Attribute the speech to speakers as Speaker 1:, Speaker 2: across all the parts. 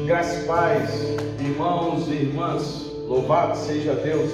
Speaker 1: Graça e paz, irmãos e irmãs, louvado seja Deus.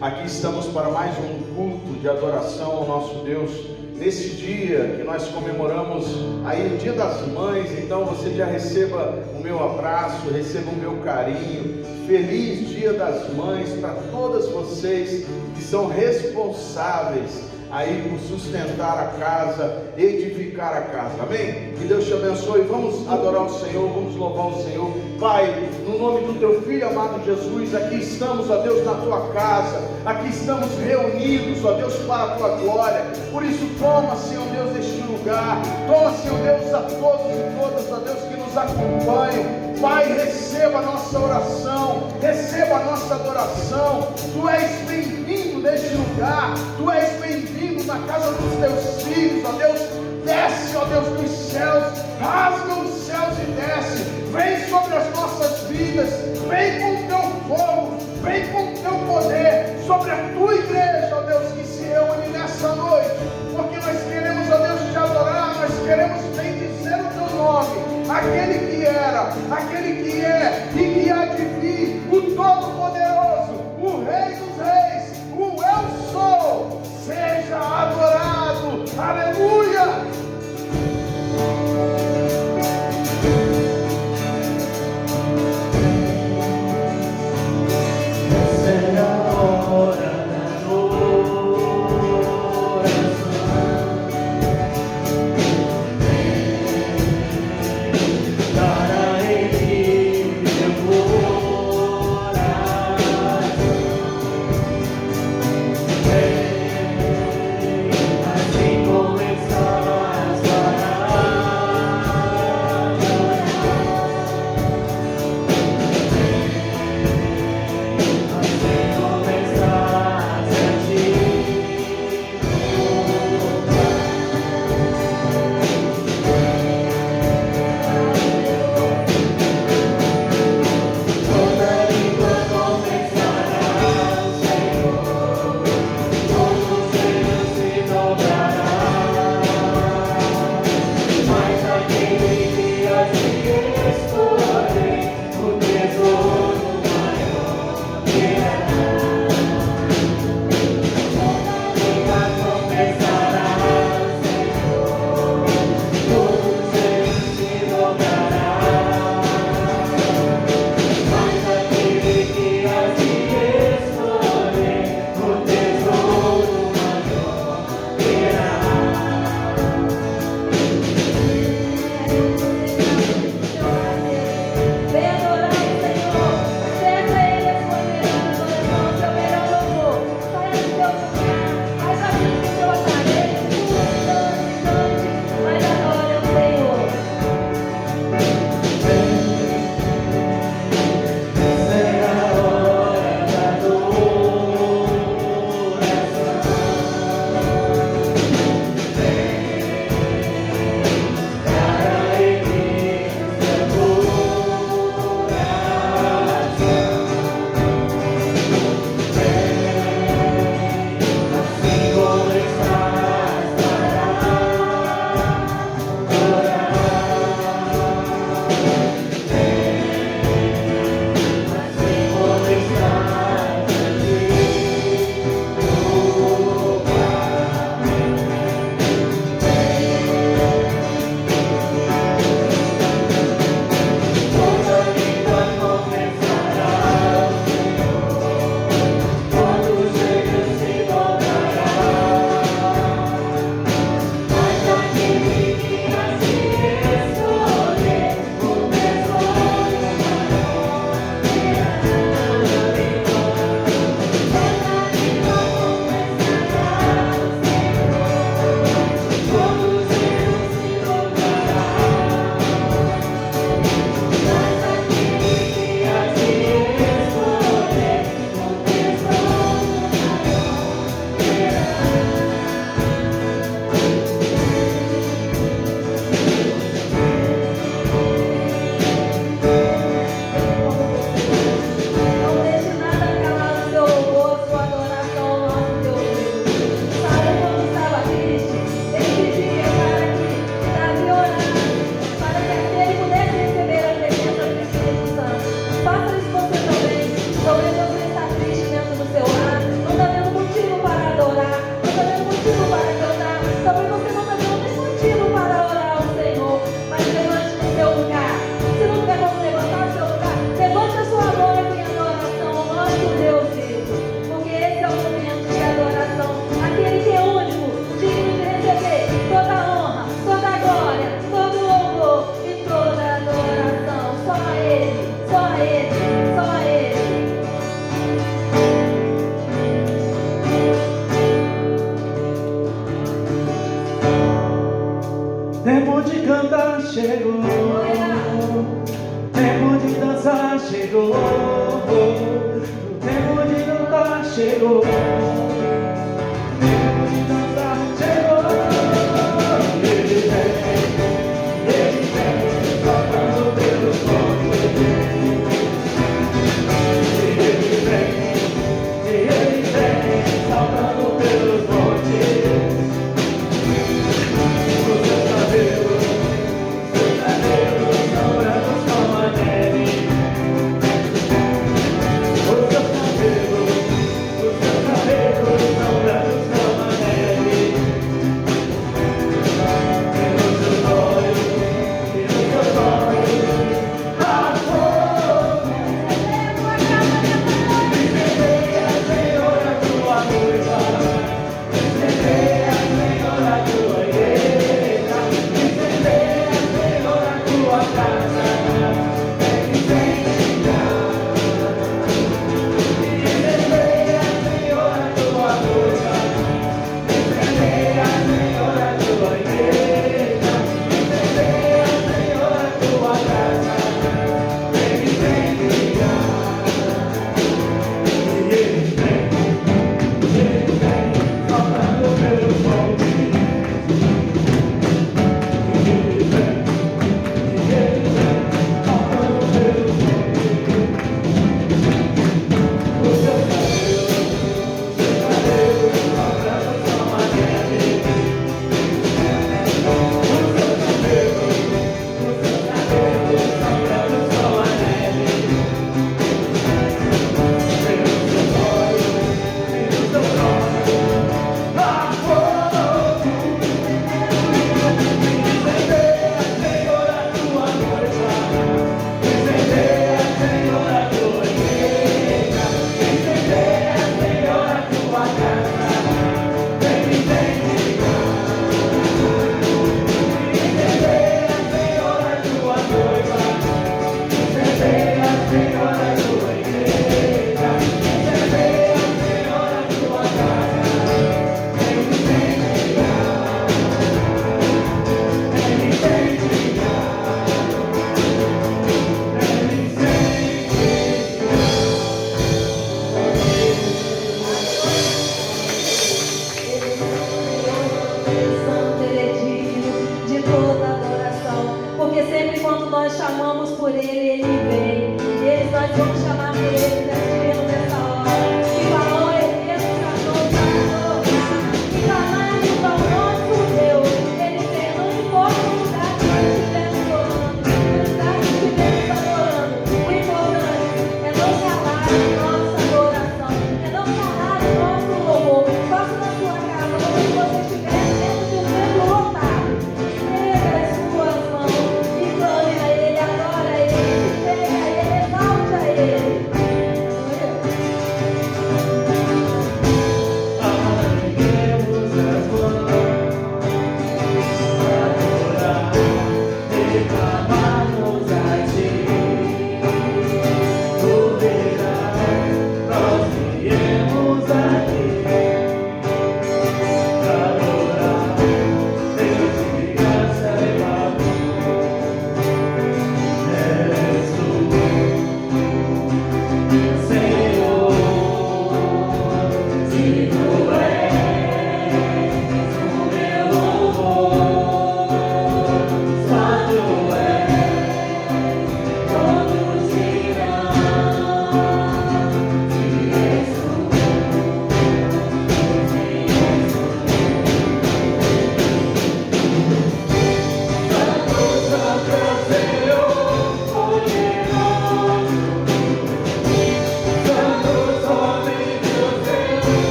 Speaker 1: Aqui estamos para mais um culto de adoração ao nosso Deus. Nesse dia que nós comemoramos aí o Dia das Mães, então você já receba o meu abraço, receba o meu carinho. Feliz Dia das Mães para todas vocês que são responsáveis aí por sustentar a casa, edificar a casa, amém? Que Deus te abençoe. Vamos adorar o Senhor, vamos louvar o Senhor. Pai, no nome do teu Filho amado Jesus, aqui estamos, ó Deus, na tua casa, aqui estamos reunidos, ó Deus, para a tua glória. Por isso, toma, Senhor Deus, este lugar, toma, Senhor Deus, a todos e todas, ó Deus, que nos acompanham. Pai, receba a nossa oração, receba a nossa adoração. Tu és bem-vindo neste lugar, tu és bem-vindo na casa dos teus filhos, ó Deus. Desce, ó Deus, dos céus, rasga os céus e desce. Vem sobre as nossas vidas, vem com o teu fogo, vem com o teu poder sobre a tua igreja, ó Deus, que se reúne nessa noite, porque nós queremos, ó Deus, te adorar, nós queremos bendizer o teu nome. Aquele que era, aquele que é e que há de vir, o Todo-Poderoso, o Rei dos Reis, o Eu Sou, seja adorado, aleluia!
Speaker 2: chegou.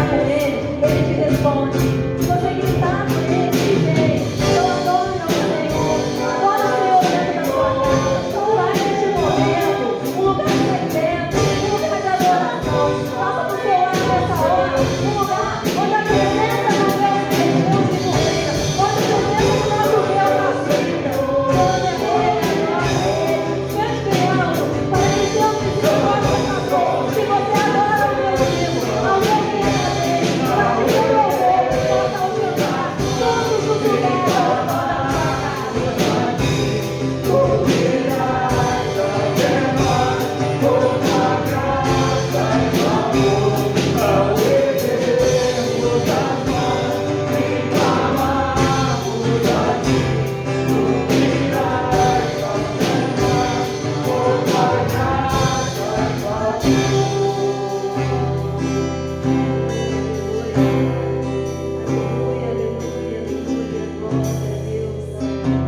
Speaker 2: com Ele, Ele te responde. Se você gritar por Ele, Ele vem. Então adore ao Senhor. Adore o Senhor dentro da sua casa. Faz neste momento um lugar secreto, um lugar de adoração. Faça do seu lar nessa hora um lugar onde a presença do Deus de Deus se governa. Onde a presença do nosso Deus habita. Onde é Ele, nós esperamos para que Deus te suporte essa dor. Se você adora o Deus vivo, alguém que é dele, para que o seu louvor possa alcançar todos os lugares da sua casa.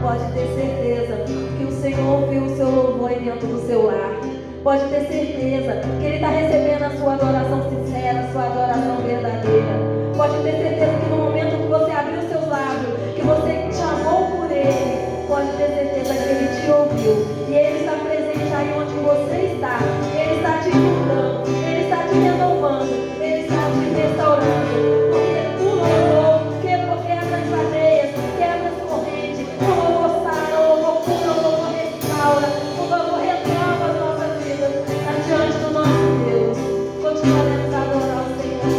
Speaker 2: Pode ter certeza que o Senhor ouviu o seu louvor aí dentro do seu lar. Pode ter certeza que Ele está recebendo a sua adoração sincera, a sua adoração verdadeira. Pode ter certeza que no momento que você abriu seus lábios, que você chamou por Ele, pode ter certeza que Ele te ouviu. E Ele está presente aí onde você está. Ele está te curando, Ele está te renovando, Ele está te restaurando. Porque o louvor quebra as cadeias, quebra as correntes. O louvor sara, o louvor cura, o louvor restaura, o louvor renova as nossas vidas adiante do nosso Deus. Continuaremos a adorar o Senhor.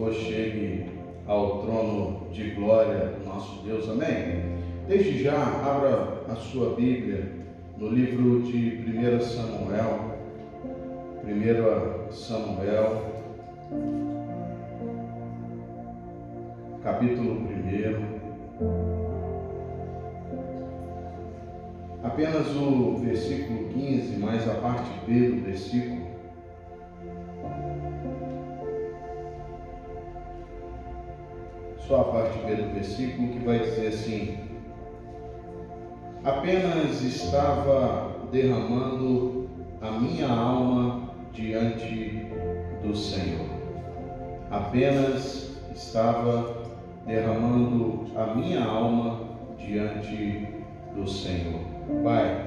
Speaker 1: louvor chegue ao trono de glória do nosso Deus, amém? Desde já, abra a sua Bíblia no livro de 1 Samuel, capítulo 1, apenas o versículo 15, mais a parte B do versículo. Só a parte B do versículo, que vai dizer assim: apenas estava derramando a minha alma diante do Senhor. Apenas estava derramando a minha alma diante do Senhor. Pai,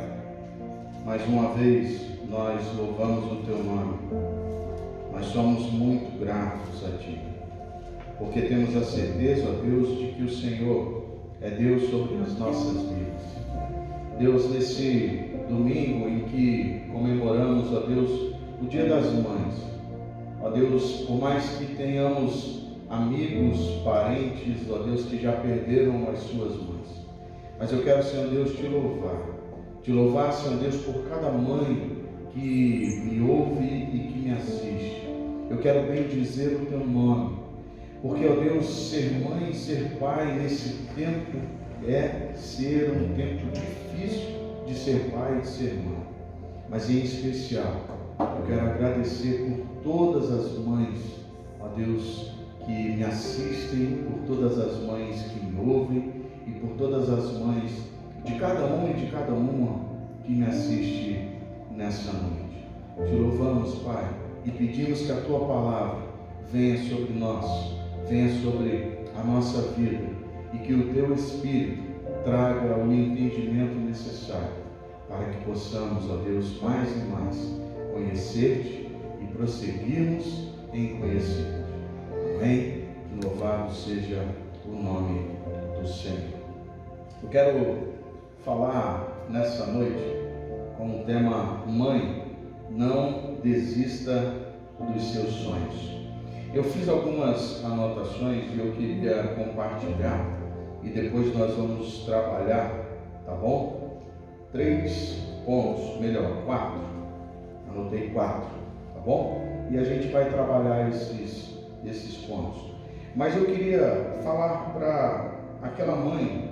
Speaker 1: mais uma vez nós louvamos o Teu nome. Nós somos muito gratos a Ti, porque temos a certeza, ó Deus, de que o Senhor é Deus sobre as nossas vidas. Deus, nesse domingo em que comemoramos, ó Deus, o Dia das Mães, ó Deus, por mais que tenhamos amigos, parentes, ó Deus, que já perderam as suas mães, mas eu quero, Senhor Deus, te louvar, Senhor Deus, por cada mãe que me ouve e que me assiste. Eu quero bendizer o Teu nome, porque, ó Deus, ser mãe e ser pai nesse tempo é ser um tempo difícil de ser pai e de ser mãe. Mas em especial, eu quero agradecer por todas as mães, ó Deus, que me assistem, por todas as mães que me ouvem e por todas as mães de cada um e de cada uma que me assiste nessa noite. Te louvamos, Pai, e pedimos que a Tua palavra venha sobre nós, venha sobre a nossa vida, e que o Teu Espírito traga o entendimento necessário para que possamos, ó Deus, mais e mais conhecer-te e prosseguirmos em conhecer-te. Amém? Louvado seja o nome do Senhor. Eu quero falar nessa noite com o tema Mãe, não desista dos seus sonhos. Eu fiz algumas anotações e eu queria compartilhar e depois nós vamos trabalhar, tá bom? 3 pontos, melhor, 4. Anotei 4, tá bom? E a gente vai trabalhar esses pontos. Mas eu queria falar para aquela mãe,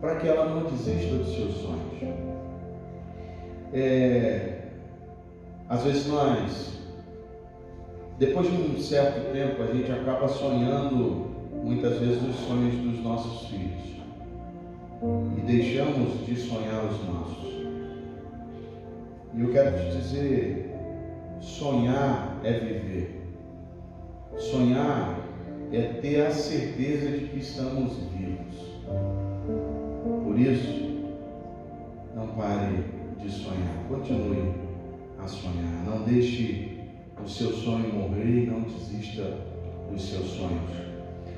Speaker 1: para que ela não desista dos seus sonhos. Às vezes depois de um certo tempo, a gente acaba sonhando, muitas vezes, os sonhos dos nossos filhos. E deixamos de sonhar os nossos. E eu quero te dizer, sonhar é viver. Sonhar é ter a certeza de que estamos vivos. Por isso, não pare de sonhar. Continue a sonhar. Não deixe o seu sonho morrer e não desista dos seus sonhos.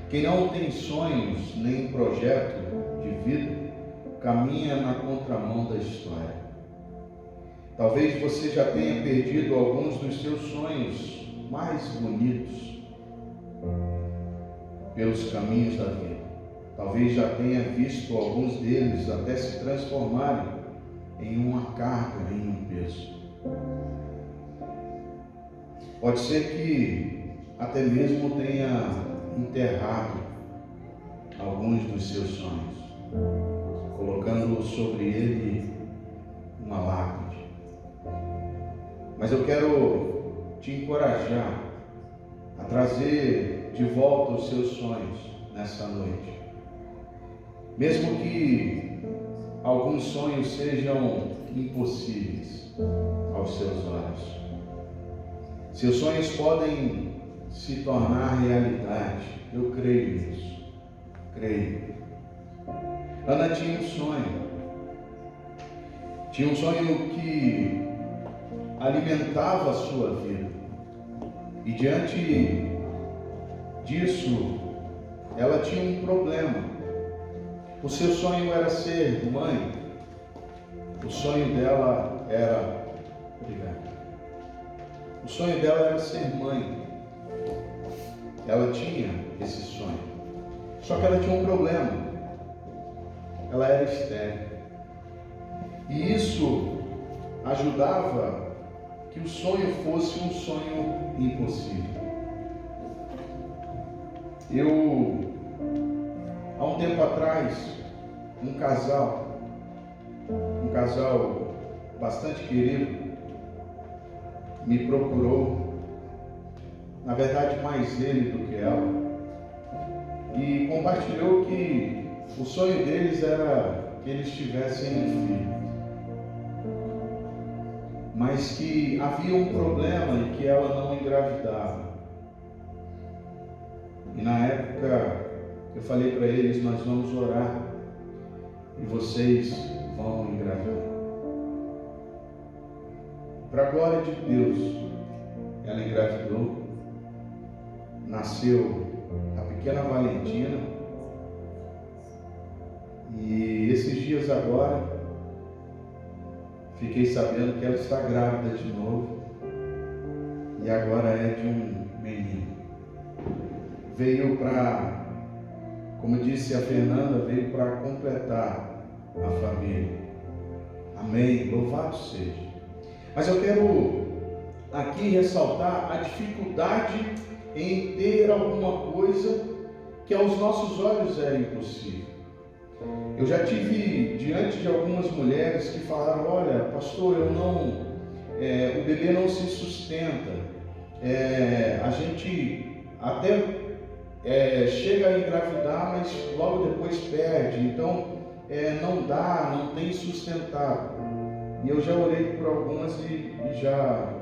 Speaker 1: Quem não tem sonhos nem projeto de vida, caminha na contramão da história. Talvez você já tenha perdido alguns dos seus sonhos mais bonitos pelos caminhos da vida. Talvez já tenha visto alguns deles até se transformarem em uma carga, em um peso. Pode ser que até mesmo tenha enterrado alguns dos seus sonhos, colocando sobre ele uma lápide. Mas eu quero te encorajar a trazer de volta os seus sonhos nessa noite. Mesmo que alguns sonhos sejam impossíveis aos seus olhos. Seus sonhos podem se tornar realidade. Eu creio nisso. Creio. Ana tinha um sonho. Tinha um sonho que alimentava a sua vida. E diante disso, ela tinha um problema. O seu sonho era ser mãe. O sonho dela era... Obrigado. O sonho dela era ser mãe. ela tinha esse sonho. Só que ela tinha um problema. Ela era estéril. E isso ajudava que o sonho fosse um sonho impossível. Há um tempo atrás, um casal bastante querido, me procurou, na verdade mais ele do que ela, e compartilhou que o sonho deles era que eles tivessem um filho, mas que havia um problema e que ela não engravidava. E na época eu falei para eles: nós vamos orar e vocês vão engravidar. Para a glória de Deus, ela engravidou, nasceu a pequena Valentina, e esses dias agora fiquei sabendo que ela está grávida de novo, e agora é de um menino. Veio para, como disse a Fernanda, veio para completar a família. Amém, louvado seja. Mas eu quero aqui ressaltar a dificuldade em ter alguma coisa que aos nossos olhos é impossível. Eu já tive diante de algumas mulheres que falaram: olha, pastor, o bebê não se sustenta, a gente até chega a engravidar, mas logo depois perde, então não dá, não tem sustentado. E eu já orei por algumas e já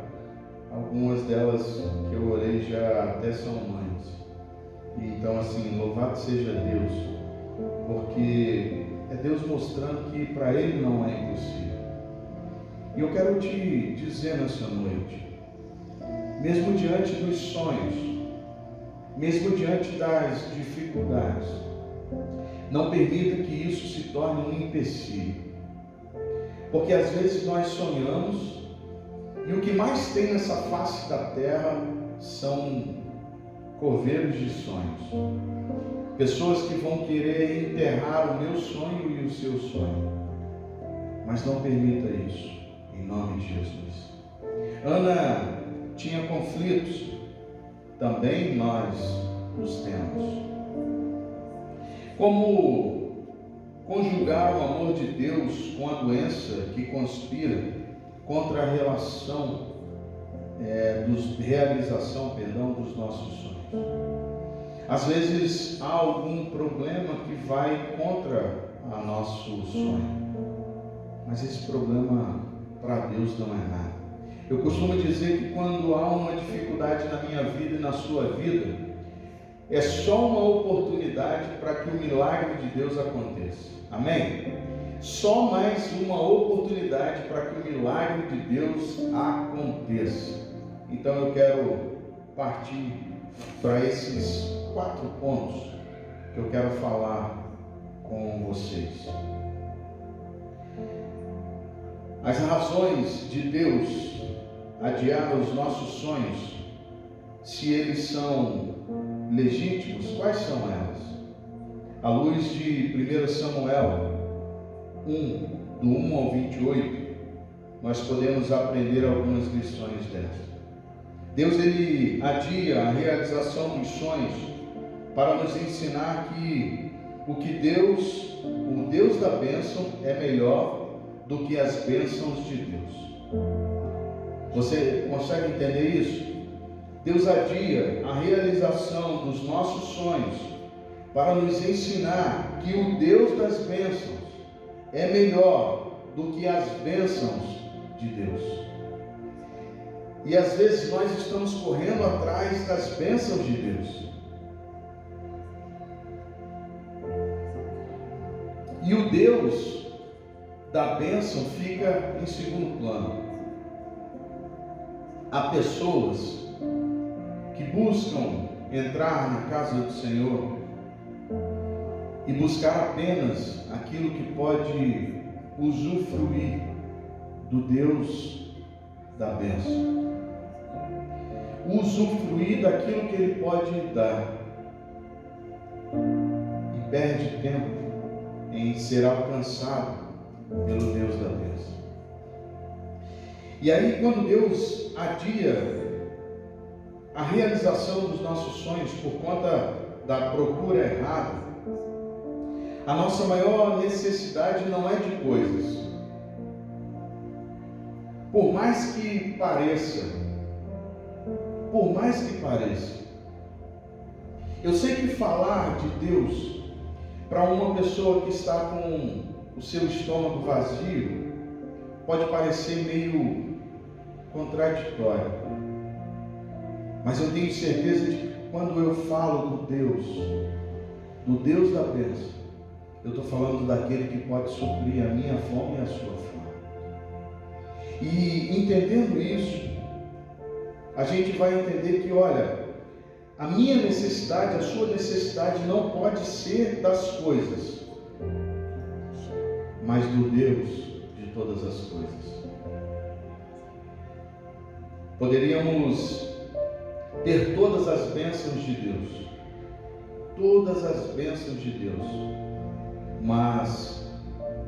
Speaker 1: algumas delas que eu orei já até são mães. E então, assim, louvado seja Deus, porque é Deus mostrando que para Ele não é impossível. E eu quero te dizer nessa noite, mesmo diante dos sonhos, mesmo diante das dificuldades, não permita que isso se torne um empecilho. Porque às vezes nós sonhamos e o que mais tem nessa face da terra são coveiros de sonhos. Pessoas que vão querer enterrar o meu sonho e o seu sonho. Mas não permita isso, em nome de Jesus. Ana tinha conflitos, também nós os temos. Como conjugar o amor de Deus com a doença que conspira contra a realização dos nossos sonhos? Às vezes há algum problema que vai contra o nosso sonho, mas esse problema para Deus não é nada. Eu costumo dizer que quando há uma dificuldade na minha vida e na sua vida, é só uma oportunidade para que o milagre de Deus aconteça. Amém? Só mais uma oportunidade para que o milagre de Deus aconteça. Então eu quero partir para esses 4 pontos que eu quero falar com vocês. As razões de Deus adiar os nossos sonhos, se eles são legítimos, quais são elas? À luz de 1 Samuel 1, do 1 ao 28, nós podemos aprender algumas lições dessa. Deus, ele adia a realização dos sonhos para nos ensinar que o Deus da bênção é melhor do que as bênçãos de Deus. Você consegue entender isso? Deus adia a realização dos nossos sonhos para nos ensinar que o Deus das bênçãos é melhor do que as bênçãos de Deus. E às vezes nós estamos correndo atrás das bênçãos de Deus. E o Deus da bênção fica em segundo plano. Há pessoas que buscam entrar na casa do Senhor e buscar apenas aquilo que pode usufruir do Deus da bênção. usufruir daquilo que Ele pode dar. E perde tempo em ser alcançado pelo Deus da bênção. E aí, quando Deus adia a realização dos nossos sonhos por conta da procura errada, a nossa maior necessidade não é de coisas. Por mais que pareça, eu sei que falar de Deus para uma pessoa que está com o seu estômago vazio pode parecer meio contraditório. Mas eu tenho certeza de que quando eu falo do Deus da bênção, eu estou falando daquele que pode suprir a minha fome e a sua fome. E entendendo isso, a gente vai entender que, olha, a minha necessidade, a sua necessidade não pode ser das coisas, mas do Deus de todas as coisas. Poderíamos ter todas as bênçãos de Deus, mas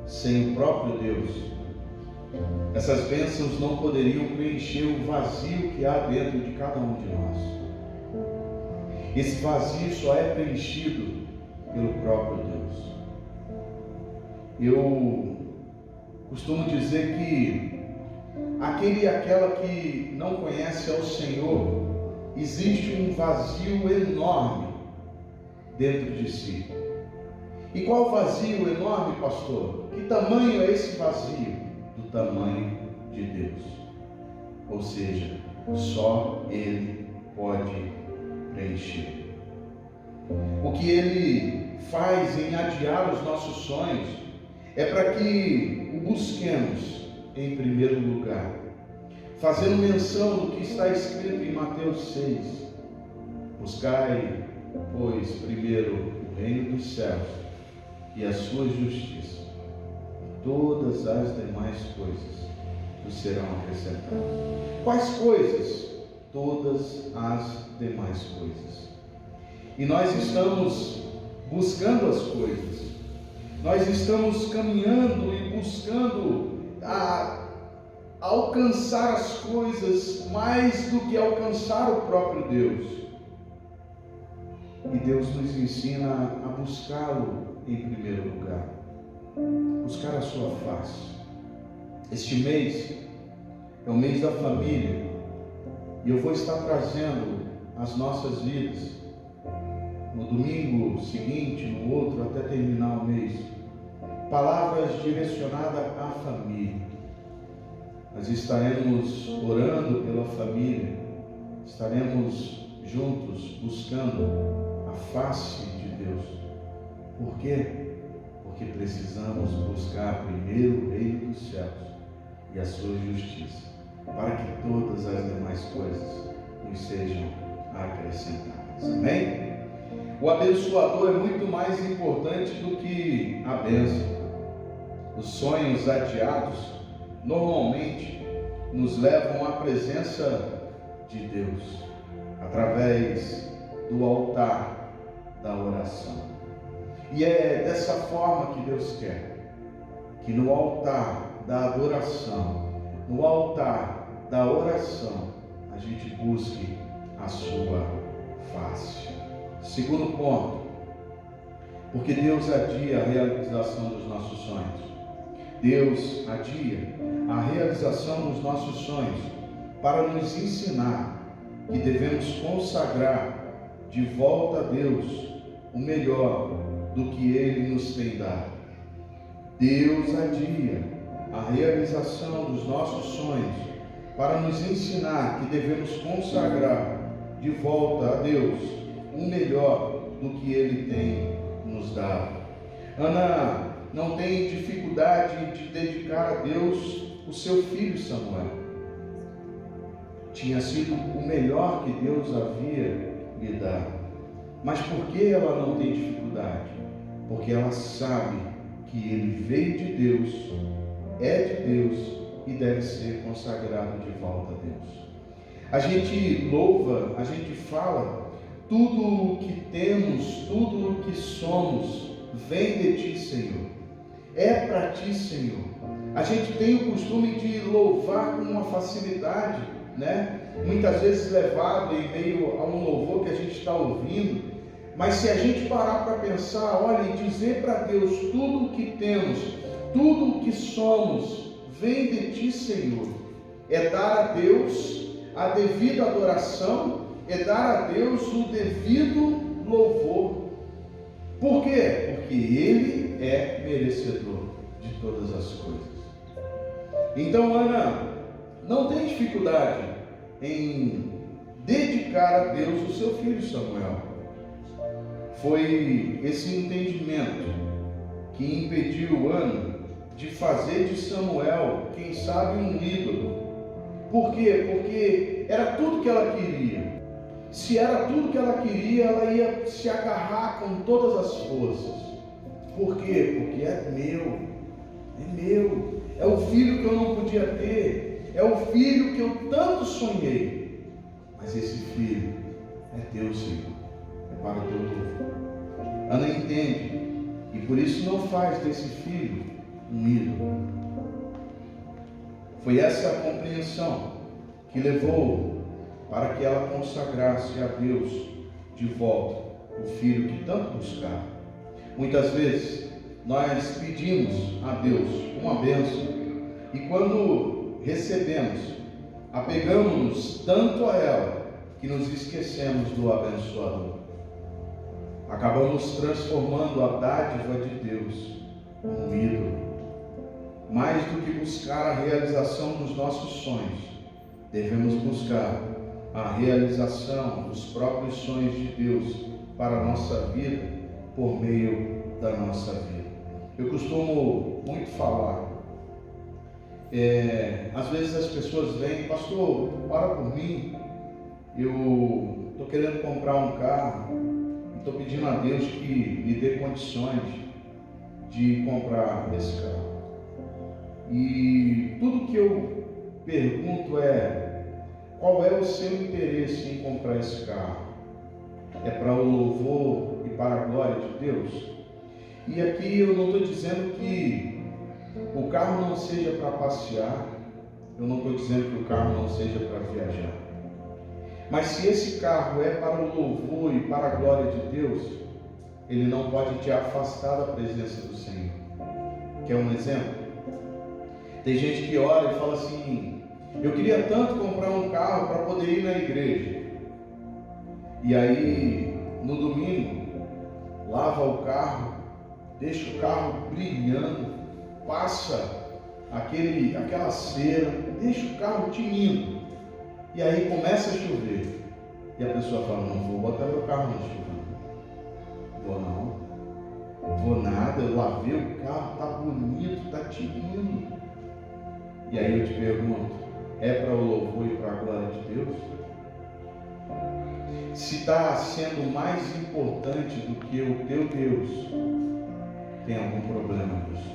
Speaker 1: sem o próprio Deus, essas bênçãos não poderiam preencher o vazio que há dentro de cada um de nós. Esse vazio só é preenchido pelo próprio Deus. Eu costumo dizer que aquele e aquela que não conhece ao Senhor, existe um vazio enorme dentro de si. E qual vazio enorme, pastor? Que tamanho é esse vazio? Do tamanho de Deus. Ou seja, só Ele pode preencher. O que Ele faz em adiar os nossos sonhos é para que o busquemos em primeiro lugar, fazendo menção do que está escrito em Mateus 6. Buscai, pois, primeiro o reino dos céus e a sua justiça. Todas as demais coisas vos serão acrescentadas. Quais coisas? Todas as demais coisas. E nós estamos buscando as coisas. Nós estamos caminhando e buscando alcançar as coisas mais do que alcançar o próprio Deus. E Deus nos ensina a buscá-lo em primeiro lugar. Buscar a sua face. Este mês é o mês da família, e eu vou estar trazendo as nossas vidas no domingo seguinte, no outro, até terminar o mês, palavras direcionadas à família. Nós estaremos orando pela família, estaremos juntos buscando a face de Deus. Por quê? Porque precisamos buscar primeiro o reino dos céus e a sua justiça, para que todas as demais coisas nos sejam acrescentadas. Amém? O abençoador é muito mais importante do que a bênção. Os sonhos adiados normalmente nos levam à presença de Deus, através do altar da oração. E é dessa forma que Deus quer, que no altar da adoração, no altar da oração, a gente busque a sua face. Segundo ponto, porque Deus adia a realização dos nossos sonhos. Deus adia a realização dos nossos sonhos para nos ensinar que devemos consagrar de volta a Deus o melhor do que Ele nos tem dado. Deus adia a realização dos nossos sonhos para nos ensinar que devemos consagrar de volta a Deus o melhor do que Ele tem nos dado. Ana não tem dificuldade de dedicar a Deus o seu filho Samuel. Tinha sido o melhor que Deus havia lhe dado. Mas por que ela não tem dificuldade? Porque ela sabe que ele veio de Deus, é de Deus e deve ser consagrado de volta a Deus. A gente louva, a gente fala, tudo o que temos, tudo o que somos, vem de Ti, Senhor. É para Ti, Senhor. A gente tem o costume de louvar com uma facilidade, né? Muitas vezes levado em meio a um louvor que a gente está ouvindo. Mas se a gente parar para pensar, olha, e dizer para Deus tudo o que temos, tudo o que somos, vem de Ti, Senhor. É dar a Deus a devida adoração, é dar a Deus o devido louvor. Por quê? Porque Ele é merecedor de todas as coisas. Então, Ana, não tem dificuldade em dedicar a Deus o seu filho Samuel. Foi esse entendimento que impediu Ana de fazer de Samuel, quem sabe, um ídolo. Por quê? Porque era tudo que ela queria. Se era tudo que ela queria, ela ia se agarrar com todas as forças. Por quê? Porque é meu, é o filho que eu não podia ter, é o filho que eu tanto sonhei. Mas esse filho é teu, Senhor, é para o teu povo. Ana entende, e por isso não faz desse filho um ídolo. Foi essa a compreensão que levou para que ela consagrasse a Deus de volta o filho que tanto buscava. Muitas vezes nós pedimos a Deus uma bênção e quando recebemos, apegamos-nos tanto a ela que nos esquecemos do abençoador. Acabamos transformando a dádiva de Deus num ídolo. Mais do que buscar a realização dos nossos sonhos, devemos buscar a realização dos próprios sonhos de Deus para a nossa vida, por meio da nossa vida. Eu costumo muito falar, às vezes as pessoas vêm, pastor, ora por mim, eu estou querendo comprar um carro, estou pedindo a Deus que me dê condições de comprar esse carro. E tudo que eu pergunto é: qual é o seu interesse em comprar esse carro? É para o louvor e para a glória de Deus? E aqui eu não estou dizendo que o carro não seja para passear, eu não estou dizendo que o carro não seja para viajar. Mas se esse carro é para o louvor e para a glória de Deus, ele não pode te afastar da presença do Senhor. Quer um exemplo? Tem gente que ora e fala assim: eu queria tanto comprar um carro para poder ir na igreja. E aí, no domingo, lava o carro, deixa o carro brilhando, passa aquela cera, deixa o carro tinindo. E aí começa a chover. E a pessoa fala: não vou botar meu carro na chuva. Vou não. Vou nada, eu lavei o carro, tá bonito, tá tinindo. E aí eu te pergunto, é para o louvor e para a glória de Deus? Se está sendo mais importante do que o teu Deus, tem algum problema nisso.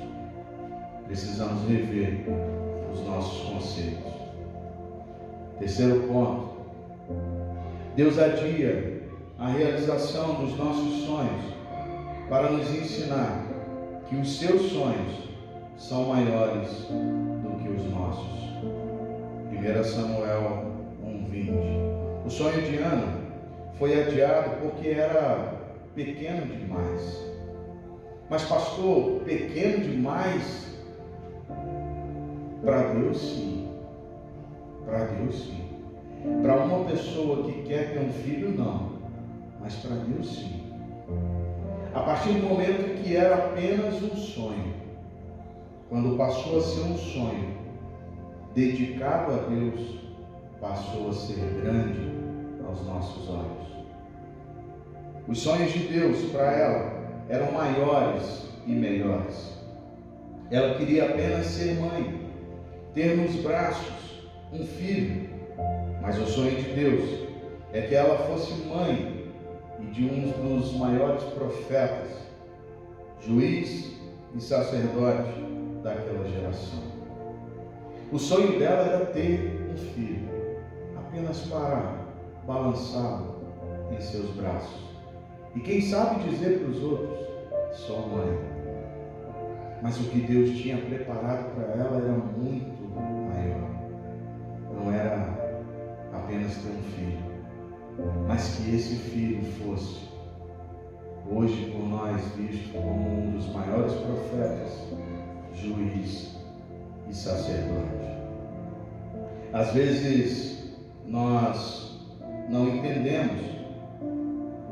Speaker 1: Precisamos rever os nossos conceitos. Terceiro ponto, Deus adia a realização dos nossos sonhos para nos ensinar que os seus sonhos são maiores do que os nossos. 1 Samuel 1:20. O sonho de Ana foi adiado porque era pequeno demais. Mas pastor, pequeno demais? Para Deus sim. Para Deus sim. Para uma pessoa que quer ter um filho, não. Mas para Deus sim. A partir do momento que era apenas um sonho, quando passou a ser um sonho dedicado a Deus, passou a ser grande aos nossos olhos. Os sonhos de Deus para ela eram maiores e melhores. Ela queria apenas ser mãe, ter nos braços um filho, mas o sonho de Deus é que ela fosse mãe e de um dos maiores profetas, juiz e sacerdote daquela geração. O sonho dela era ter um filho, apenas para balançá-lo em seus braços. E quem sabe dizer para os outros, só mãe. Mas o que Deus tinha preparado para ela era muito maior. Não era apenas ter um filho, mas que esse filho fosse, hoje por nós visto como um dos maiores profetas, juiz e sacerdote. Às vezes nós não entendemos.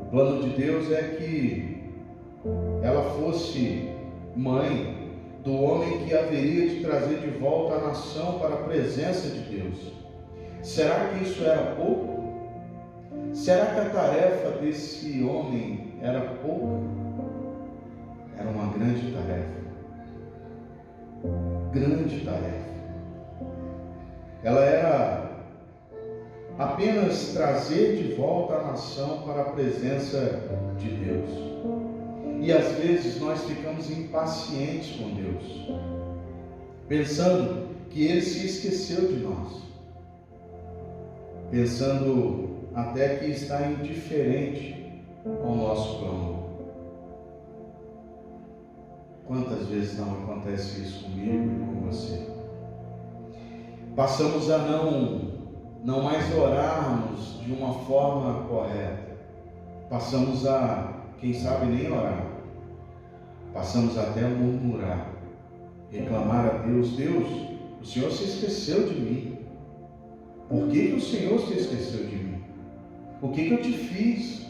Speaker 1: O plano de Deus é que ela fosse mãe do homem que haveria de trazer de volta a nação para a presença de Deus. Será que isso era pouco? Será que a tarefa desse homem era pouca? Era uma grande tarefa. Grande tarefa. Ela era apenas trazer de volta a nação para a presença de Deus. E às vezes nós ficamos impacientes com Deus, pensando que Ele se esqueceu de nós, pensando até que está indiferente ao nosso clamor. Quantas vezes não acontece isso comigo e com você? Passamos a não mais orarmos de uma forma correta. Passamos a, quem sabe, nem orar. Passamos até a murmurar, reclamar a Deus: Deus, o Senhor se esqueceu de mim. Por que o Senhor se esqueceu de mim? O que eu te fiz?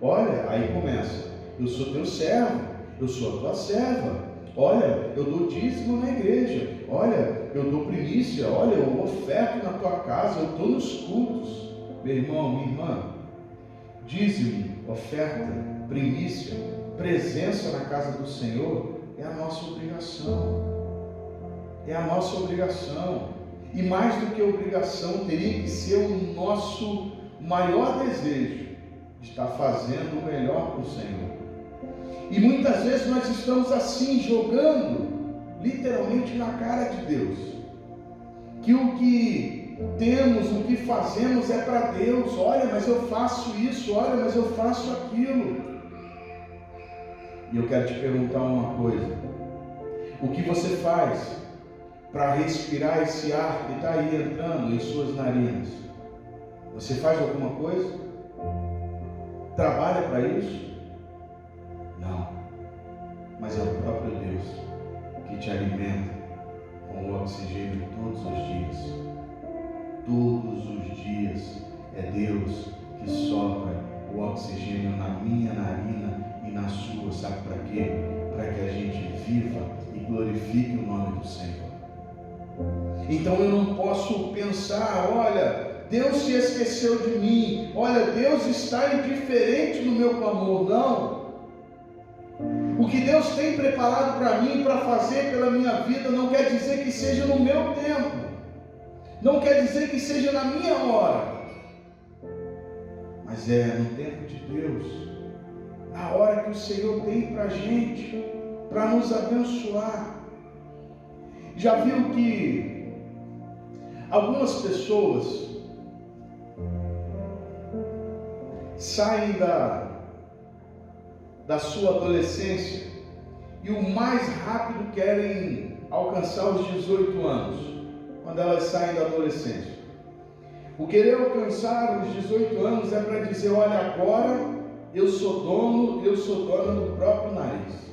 Speaker 1: Olha, aí começa: eu sou teu servo, eu sou a tua serva. Olha, eu dou dízimo na igreja. Olha, eu dou primícia. Olha, eu oferto na tua casa, eu estou nos cultos. Meu irmão, minha irmã, dízimo, oferta, primícia, presença na casa do Senhor é a nossa obrigação. É a nossa obrigação. E mais do que obrigação, teria que ser o nosso maior desejo de estar fazendo o melhor para o Senhor. E muitas vezes nós estamos assim, jogando literalmente na cara de Deus, que o que temos, o que fazemos é para Deus. Olha, mas eu faço isso, olha, mas eu faço aquilo. E eu quero te perguntar uma coisa: o que você faz para respirar esse ar que está aí entrando em suas narinas? Você faz alguma coisa? Trabalha para isso? Não. Mas é o próprio Deus que te alimenta com o oxigênio todos os dias. Todos os dias é Deus que sopra o oxigênio na minha narina e na sua. Sabe para quê? Para que a gente viva e glorifique o nome do Senhor. Então eu não posso pensar: olha, Deus se esqueceu de mim, olha, Deus está indiferente no meu clamor. Não. O que Deus tem preparado para mim, para fazer pela minha vida, não quer dizer que seja no meu tempo, não quer dizer que seja na minha hora, mas é no tempo de Deus, na hora que o Senhor tem para a gente, para nos abençoar. Já viu que algumas pessoas saem da sua adolescência e o mais rápido querem alcançar os 18 anos, quando elas saem da adolescência? O querer alcançar os 18 anos é para dizer: olha, agora eu sou dona do próprio nariz.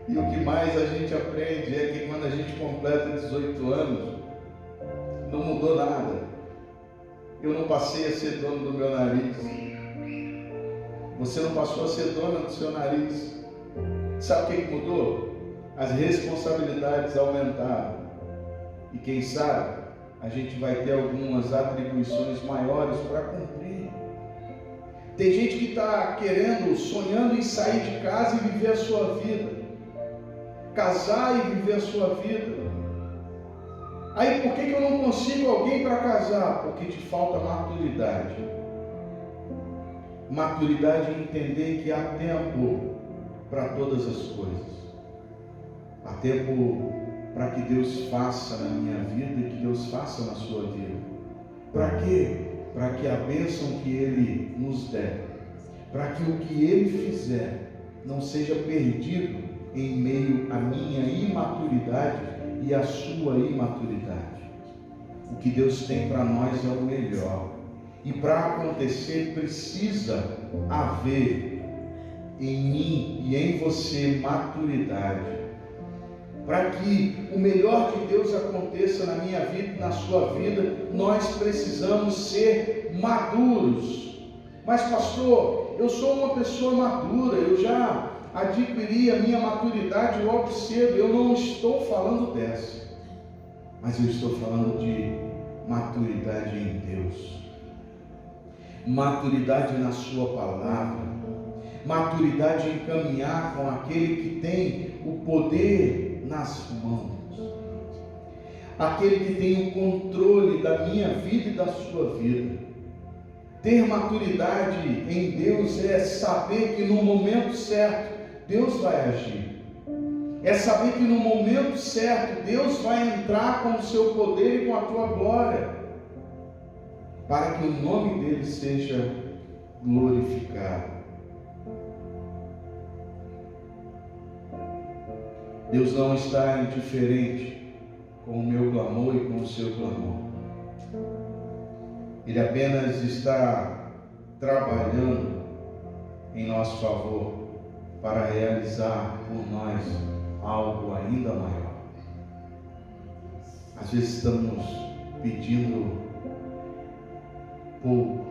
Speaker 1: E o que mais a gente aprende é que quando a gente completa 18 anos, não mudou nada. Eu não passei a ser dono do meu nariz. Você não passou a ser dona do seu nariz. Sabe o que mudou? As responsabilidades aumentaram. E quem sabe, a gente vai ter algumas atribuições maiores para cumprir. Tem gente que está querendo, sonhando em sair de casa e viver a sua vida. Casar e viver a sua vida. Aí por que eu não consigo alguém para casar? Porque te falta maturidade. Maturidade em entender que há tempo para todas as coisas. Há tempo para que Deus faça na minha vida e que Deus faça na sua vida. Para quê? Para que a bênção que Ele nos der, para que o que Ele fizer não seja perdido em meio à minha imaturidade e à sua imaturidade. O que Deus tem para nós é o melhor. E para acontecer precisa haver em mim e em você maturidade. Para que o melhor de Deus aconteça na minha vida e na sua vida, nós precisamos ser maduros. Mas pastor, eu sou uma pessoa madura, eu já adquiri a minha maturidade logo cedo. Eu não estou falando dessa, mas eu estou falando de maturidade em Deus, maturidade na sua palavra, maturidade em caminhar com aquele que tem o poder nas mãos, aquele que tem o controle da minha vida e da sua vida. Ter maturidade em Deus é saber que no momento certo Deus vai agir, é saber que no momento certo Deus vai entrar com o seu poder e com a tua glória, para que o nome dele seja glorificado. Deus não está indiferente com o meu clamor e com o seu clamor. Ele apenas está trabalhando em nosso favor para realizar por nós algo ainda maior. Às vezes estamos pedindo pouco,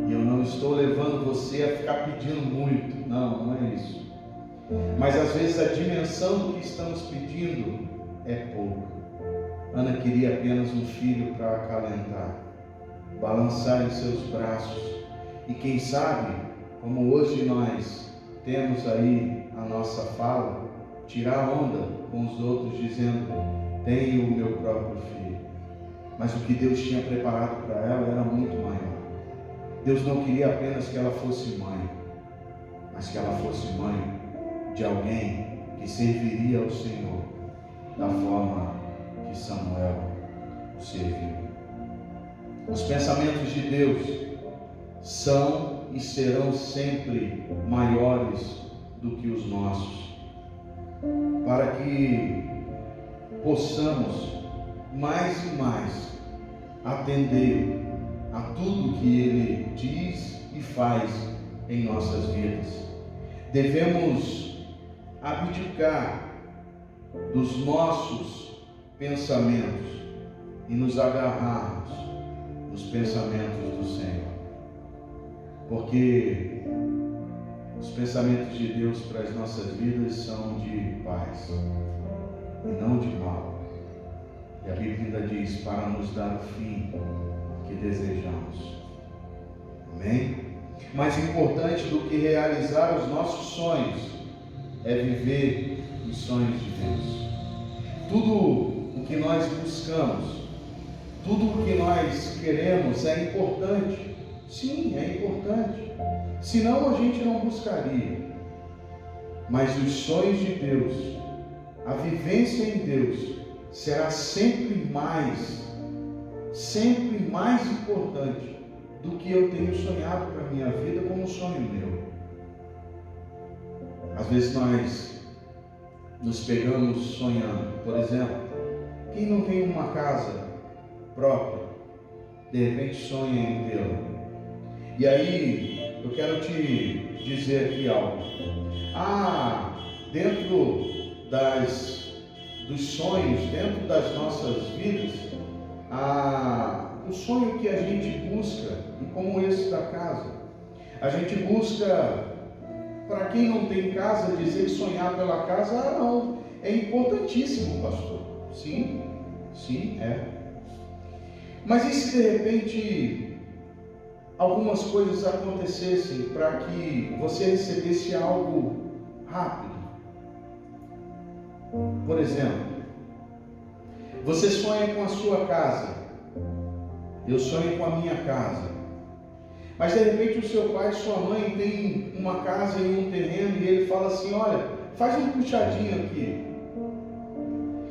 Speaker 1: e eu não estou levando você a ficar pedindo muito, não é isso. Mas às vezes a dimensão do que estamos pedindo é pouco. Ana queria apenas um filho para acalentar, balançar em seus braços, e quem sabe, como hoje nós temos aí a nossa fala, tirar onda com os outros dizendo: tenho o meu próprio filho. Mas o que Deus tinha preparado para ela era muito maior. Deus não queria apenas que ela fosse mãe, mas que ela fosse mãe de alguém que serviria ao Senhor da forma que Samuel o serviu. Os pensamentos de Deus são e serão sempre maiores do que os nossos, para que possamos mais e mais atender a tudo que Ele diz e faz em nossas vidas. Devemos abdicar dos nossos pensamentos e nos agarrarmos nos pensamentos do Senhor, porque os pensamentos de Deus para as nossas vidas são de paz e não de mal, e a Bíblia ainda diz: para nos dar o fim que desejamos. Amém? Mais importante do que realizar os nossos sonhos é viver os sonhos de Deus. Tudo o que nós buscamos, tudo o que nós queremos é importante. Sim, é importante. Senão a gente não buscaria. Mas os sonhos de Deus, a vivência em Deus, será sempre mais importante do que eu tenho sonhado para a minha vida como um sonho meu. Às vezes nós nos pegamos sonhando. Por exemplo, quem não tem uma casa própria, de repente sonha em tê-la. E aí, eu quero te dizer aqui algo. Dentro dos sonhos, dentro das nossas vidas, o sonho que a gente busca, e como esse da casa, a gente busca, para quem não tem casa, dizer que sonhar pela casa, não, é importantíssimo, pastor. Sim, é. Mas e se de repente algumas coisas acontecessem para que você recebesse algo rápido? Por exemplo, você sonha com a sua casa, eu sonho com a minha casa, mas de repente o seu pai e sua mãe têm uma casa e um terreno, e ele fala assim: olha, faz um puxadinho aqui.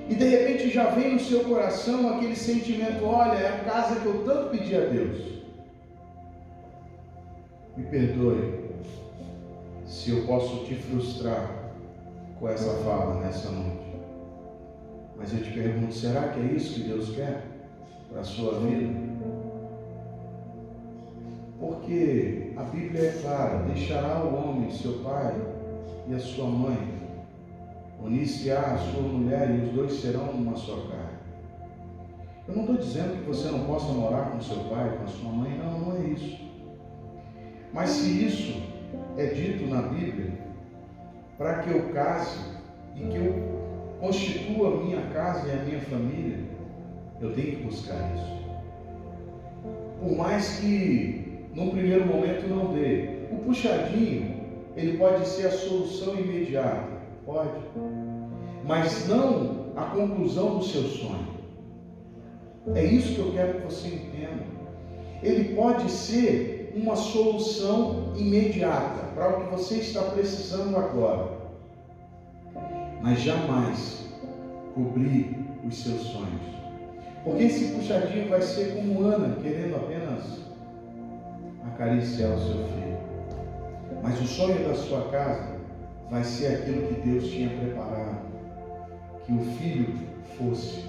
Speaker 1: e de repente já vem no seu coração aquele sentimento: olha, é a casa que eu tanto pedi a Deus. Me perdoe se eu posso te frustrar com essa fala nessa noite, mas eu te pergunto: será que é isso que Deus quer para a sua vida? Porque a Bíblia é clara: deixará o homem seu pai e a sua mãe, unir-se-á a sua mulher, e os dois serão uma só carne. Eu não estou dizendo que você não possa morar com seu pai, com a sua mãe, não é isso. Mas se isso é dito na Bíblia, para que eu case e que eu constitua a minha casa e a minha família, eu tenho que buscar isso. Por mais que num primeiro momento não dê, o puxadinho, ele pode ser a solução imediata, pode, mas não a conclusão do seu sonho. É isso que eu quero que você entenda. Ele pode ser uma solução imediata para o que você está precisando agora, mas jamais cobrir os seus sonhos. Porque esse puxadinho vai ser como Ana, querendo apenas acariciar o seu filho. Mas o sonho da sua casa vai ser aquilo que Deus tinha preparado. Que o filho fosse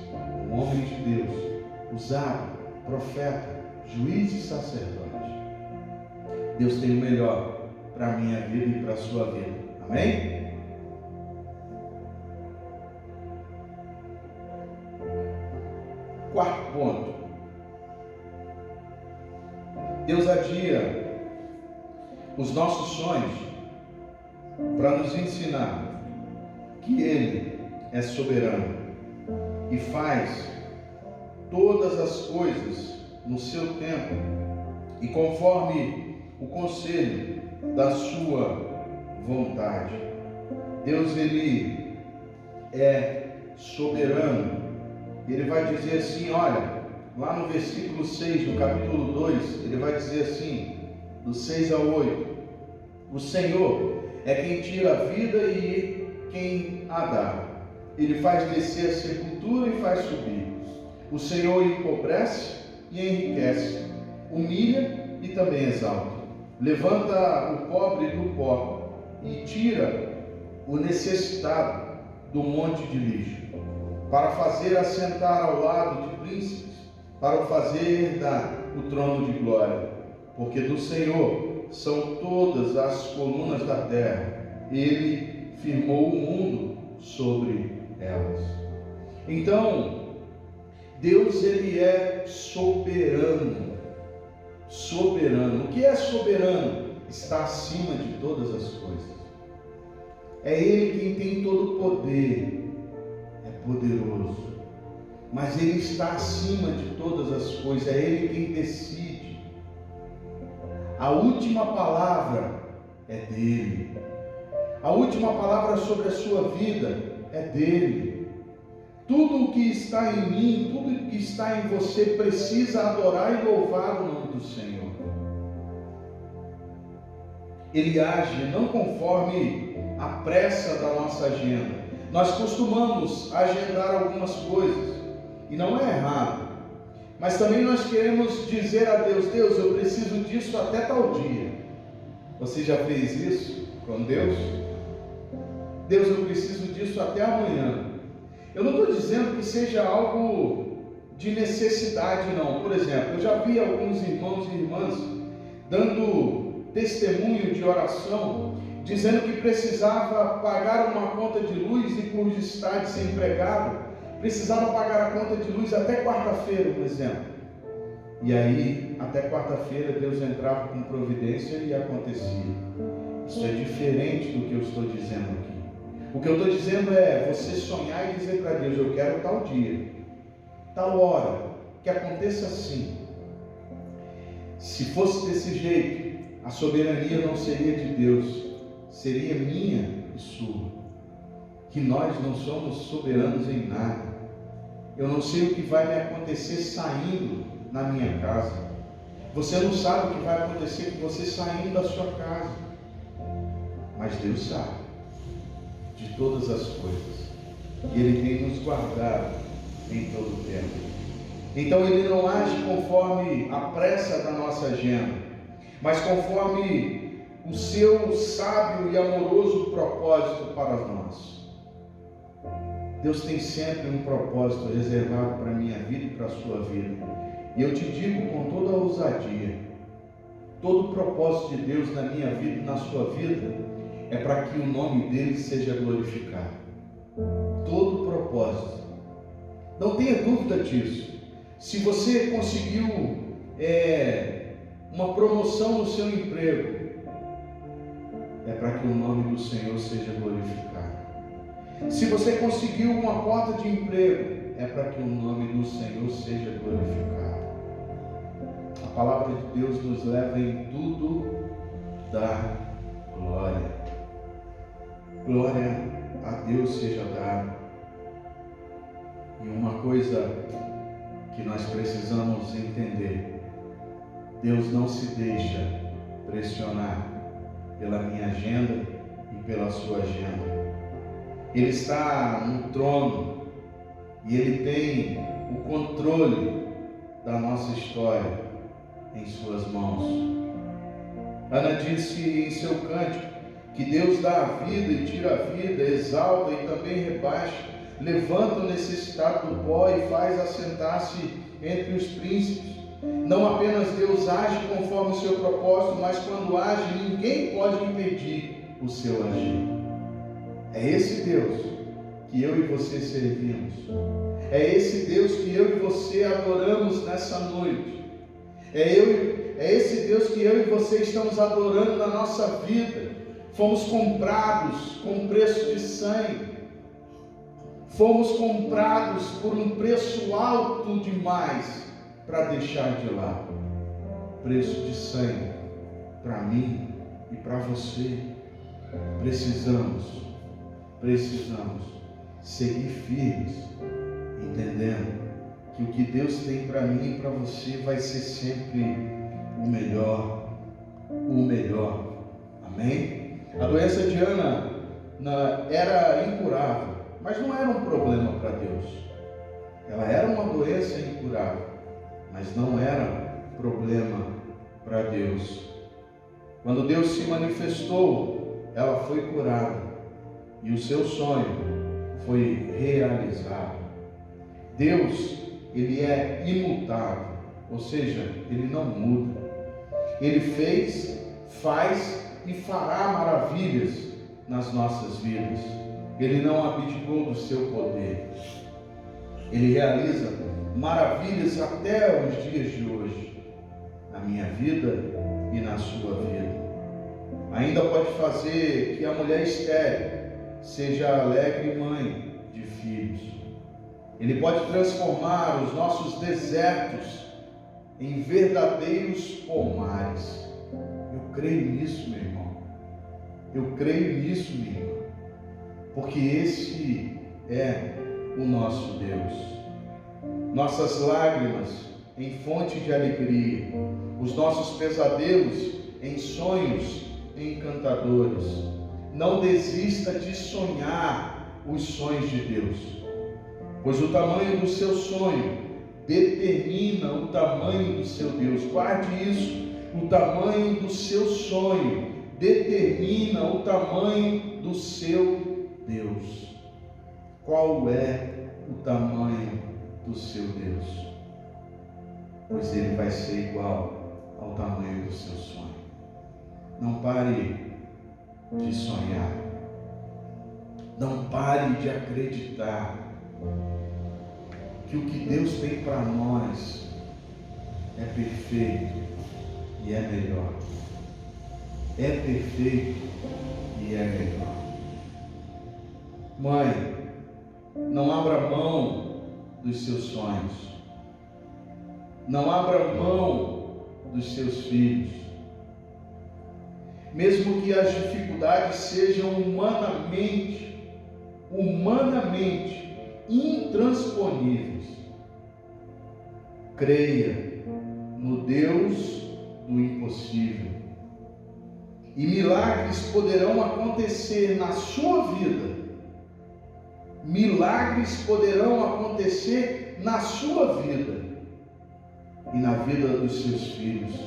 Speaker 1: um homem de Deus, usado, profeta, juiz e sacerdote. Deus tem o melhor para a minha vida e para a sua vida. Amém? Quarto ponto. Deus adia os nossos sonhos para nos ensinar que Ele é soberano e faz todas as coisas no seu tempo e conforme o conselho da sua vontade. Deus, Ele é soberano. Ele vai dizer assim, olha, lá no versículo 6 do capítulo 2, ele vai dizer assim, do 6 ao 8, o Senhor é quem tira a vida e quem a dá. Ele faz descer a sepultura e faz subir. O Senhor empobrece e enriquece, humilha e também exalta. Levanta o pobre do pó e tira o necessitado do monte de lixo, para fazer assentar ao lado de príncipes, para o fazer herdar o trono de glória. Porque do Senhor são todas as colunas da terra, Ele firmou o mundo sobre elas. Então, Deus, Ele é soberano. Soberano. O que é soberano? Está acima de todas as coisas. É Ele quem tem todo o poder. Poderoso, mas Ele está acima de todas as coisas, é Ele quem decide. A última palavra é dele, a última palavra sobre a sua vida é dele. Tudo o que está em mim, tudo o que está em você precisa adorar e louvar o nome do Senhor. Ele age não conforme a pressa da nossa agenda. Nós costumamos agendar algumas coisas, e não é errado, mas também nós queremos dizer a Deus, Deus, eu preciso disso até tal dia. Você já fez isso com Deus? Deus, eu preciso disso até amanhã. Eu não estou dizendo que seja algo de necessidade, não. Por exemplo, eu já vi alguns irmãos e irmãs dando testemunho de oração, dizendo que precisava pagar uma conta de luz e por estar desempregado, precisava pagar a conta de luz até quarta-feira, por exemplo. E aí, até quarta-feira, Deus entrava com providência e acontecia. Isso é diferente do que eu estou dizendo aqui. O que eu estou dizendo é você sonhar e dizer para Deus, eu quero tal dia, tal hora, que aconteça assim. Se fosse desse jeito, a soberania não seria de Deus, seria minha e sua. Que nós não somos soberanos em nada. Eu não sei o que vai me acontecer saindo na minha casa. Você não sabe o que vai acontecer com você saindo da sua casa. Mas Deus sabe de todas as coisas. e Ele tem nos guardado em todo o tempo. Então Ele não age conforme a pressa da nossa agenda, mas conforme o seu sábio e amoroso propósito para nós. Deus tem sempre um propósito reservado para a minha vida e para a sua vida. E eu te digo com toda a ousadia, todo o propósito de Deus na minha vida e na sua vida é para que o nome dele seja glorificado. Todo o propósito. Não tenha dúvida disso. Se você conseguiu uma promoção no seu emprego, é para que o nome do Senhor seja glorificado. Se você conseguiu uma porta de emprego, é para que o nome do Senhor seja glorificado. A palavra de Deus nos leva em tudo da glória. Glória a Deus seja dada. E uma coisa que nós precisamos entender: Deus não se deixa pressionar pela minha agenda e pela sua agenda. Ele está no trono e Ele tem o controle da nossa história em suas mãos. Ana disse em seu cântico que Deus dá a vida e tira a vida, exalta e também rebaixa, levanta o necessitado do pó e faz assentar-se entre os príncipes. Não apenas Deus age conforme o seu propósito, mas quando age, ninguém pode impedir o seu agir. É esse Deus que eu e você servimos. É esse Deus que eu e você adoramos nessa noite. É esse Deus que eu e você estamos adorando na nossa vida. Fomos comprados com preço de sangue. Fomos comprados por um preço alto demais para deixar de lado. Preço de sangue para mim e para você. Precisamos seguir firmes, entendendo que o que Deus tem para mim e para você vai ser sempre o melhor. Amém? A doença de Ana era incurável, mas não era um problema para Deus. Ela era uma doença incurável, mas não era problema para Deus. Quando Deus se manifestou, ela foi curada e o seu sonho foi realizado. Deus, Ele é imutável, ou seja, Ele não muda. Ele fez, faz e fará maravilhas nas nossas vidas. Ele não abdicou do seu poder. Ele realiza maravilhas até os dias de hoje, na minha vida e na sua vida. Ainda pode fazer que a mulher estéril seja alegre mãe de filhos. Ele pode transformar os nossos desertos em verdadeiros pomares. Eu creio nisso, meu irmão. Eu creio nisso, minha irmã. Porque esse é o nosso Deus. Nossas lágrimas em fonte de alegria, os nossos pesadelos em sonhos encantadores. Não desista de sonhar os sonhos de Deus, pois o tamanho do seu sonho determina o tamanho do seu Deus. Guarde isso: o tamanho do seu sonho determina o tamanho do seu Deus. Qual é o tamanho do seu Deus? Pois ele vai ser igual ao tamanho do seu sonho. Não pare de sonhar. Não pare de acreditar que o que Deus tem para nós é perfeito e é melhor. É perfeito e é melhor. Mãe, não abra mão dos seus sonhos. Não abra mão dos seus filhos. Mesmo que as dificuldades sejam humanamente intransponíveis, creia no Deus do impossível. E milagres poderão acontecer na sua vida, milagres poderão acontecer na sua vida e na vida dos seus filhos,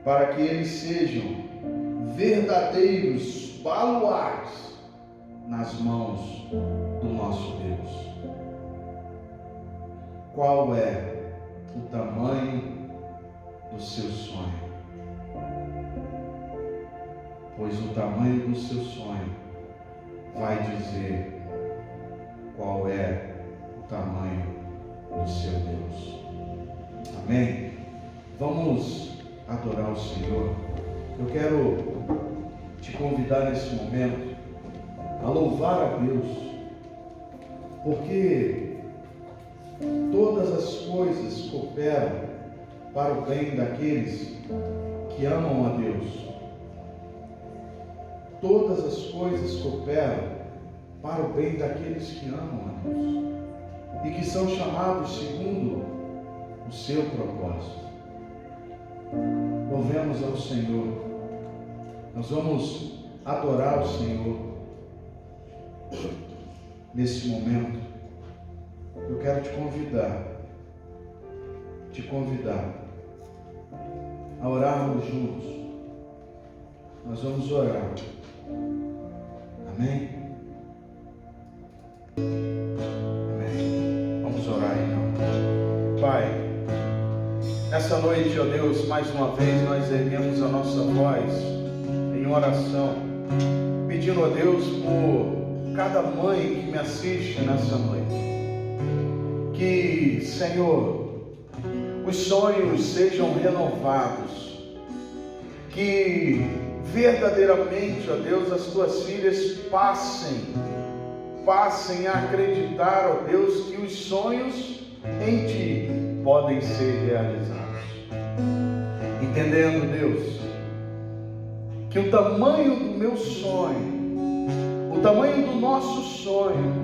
Speaker 1: para que eles sejam verdadeiros baluartes nas mãos do nosso Deus. Qual é o tamanho do seu sonho? Pois o tamanho do seu sonho vai dizer qual é o tamanho do seu Deus. Amém? Vamos adorar o Senhor. Eu quero te convidar nesse momento a louvar a Deus, porque todas as coisas cooperam para o bem daqueles que amam a Deus. Todas as coisas cooperam para o bem daqueles que amam a Deus e que são chamados segundo o seu propósito. Louvemos ao Senhor. Nós vamos adorar o Senhor nesse momento. Eu quero te convidar a orarmos juntos. Nós vamos orar. Amém? Amém. Vamos orar então. Pai, nessa noite, ó Deus, mais uma vez nós erguemos a nossa voz em oração, pedindo a Deus por cada mãe que me assiste nessa noite. Que, Senhor, os sonhos sejam renovados. Que verdadeiramente, ó Deus, as tuas filhas passem a acreditar, ó Deus, que os sonhos em ti podem ser realizados. Entendendo, Deus, que o tamanho do meu sonho, o tamanho do nosso sonho,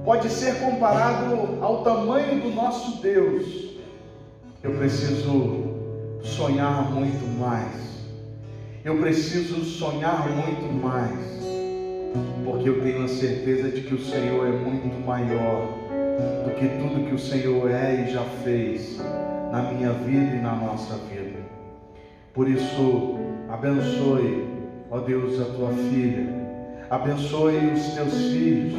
Speaker 1: pode ser comparado ao tamanho do nosso Deus. Eu preciso sonhar muito mais. Eu preciso sonhar muito mais, porque eu tenho a certeza de que o Senhor é muito maior do que tudo que o Senhor é e já fez na minha vida e na nossa vida. Por isso, abençoe, ó Deus, a tua filha, abençoe os teus filhos,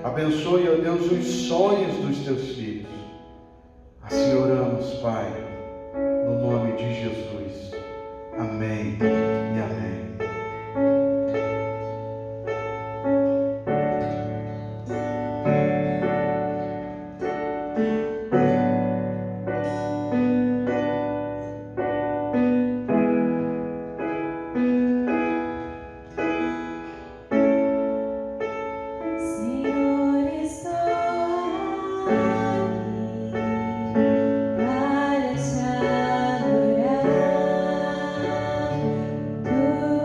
Speaker 1: abençoe, ó Deus, os sonhos dos teus filhos. Assim oramos, Pai, no nome de Jesus. Amém e amém.
Speaker 2: Para te adorar.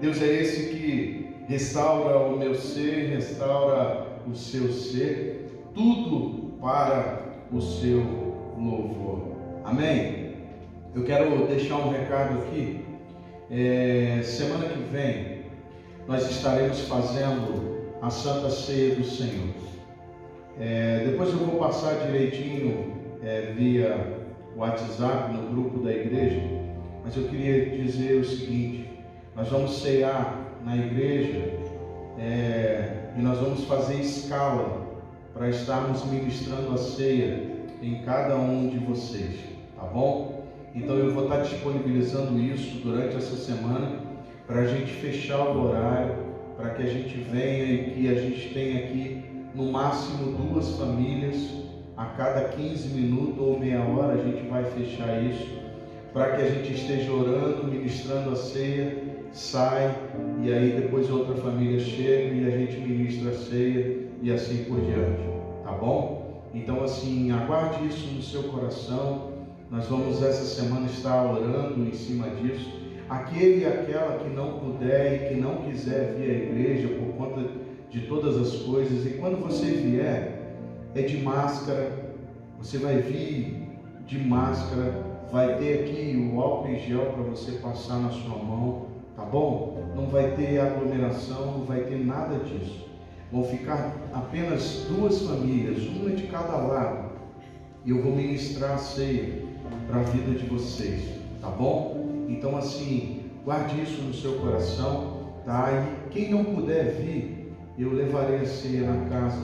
Speaker 1: Deus é esse que restaura o meu ser, restaura o seu ser, tudo para o seu louvor. Amém? Eu quero deixar um recado aqui. Semana que vem nós estaremos fazendo a Santa Ceia do Senhor. Depois eu vou passar direitinho via WhatsApp no grupo da igreja, mas eu queria dizer o seguinte: nós vamos ceiar na igreja e nós vamos fazer escala para estarmos ministrando a ceia em cada um de vocês, tá bom? Então eu vou estar disponibilizando isso durante essa semana para a gente fechar o horário, para que a gente venha e que a gente tenha aqui no máximo 2 famílias a cada 15 minutos ou meia hora. A gente vai fechar isso para que a gente esteja orando, ministrando a ceia, sai e aí depois outra família chega e a gente ministra a ceia e assim por diante, tá bom? Então assim, aguarde isso no seu coração. Nós vamos essa semana estar orando em cima disso. Aquele e aquela que não puder e que não quiser vir à igreja por conta de todas as coisas, e quando você vier, é de máscara, você vai vir de máscara, vai ter aqui o álcool em gel para você passar na sua mão, tá bom? Não vai ter aglomeração, não vai ter nada disso. Vão ficar apenas 2 famílias, uma de cada lado, e eu vou ministrar a ceia para a vida de vocês, tá bom? Então assim, guarde isso no seu coração, tá? E quem não puder vir, eu levarei a ceia na casa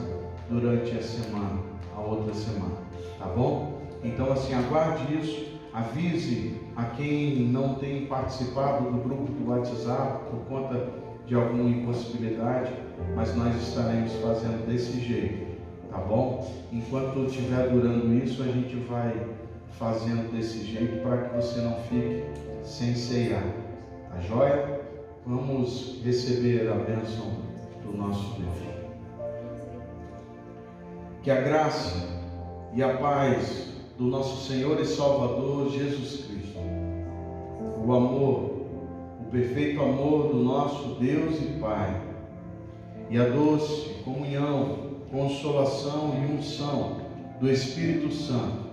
Speaker 1: durante a semana, a outra semana, tá bom? Então assim, aguarde isso, avise a quem não tem participado do grupo do WhatsApp por conta de alguma impossibilidade, mas nós estaremos fazendo desse jeito, tá bom? Enquanto estiver durando isso, a gente vai fazendo desse jeito para que você não fique sem ceiar, tá joia? Vamos receber a bênção do nosso Deus. Que a graça e a paz do nosso Senhor e Salvador Jesus Cristo, o amor, o perfeito amor do nosso Deus e Pai, e a doce comunhão, consolação e unção do Espírito Santo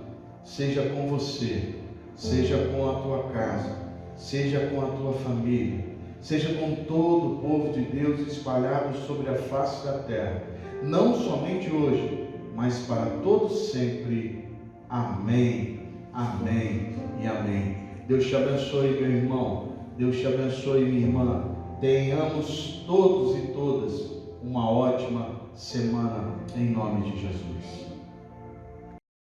Speaker 1: seja com você, seja com a tua casa, seja com a tua família, seja com todo o povo de Deus espalhado sobre a face da terra, não somente hoje, mas para todos sempre. Amém, amém e amém. Deus te abençoe, meu irmão. Deus te abençoe, minha irmã. Tenhamos todos e todas uma ótima semana em nome de Jesus.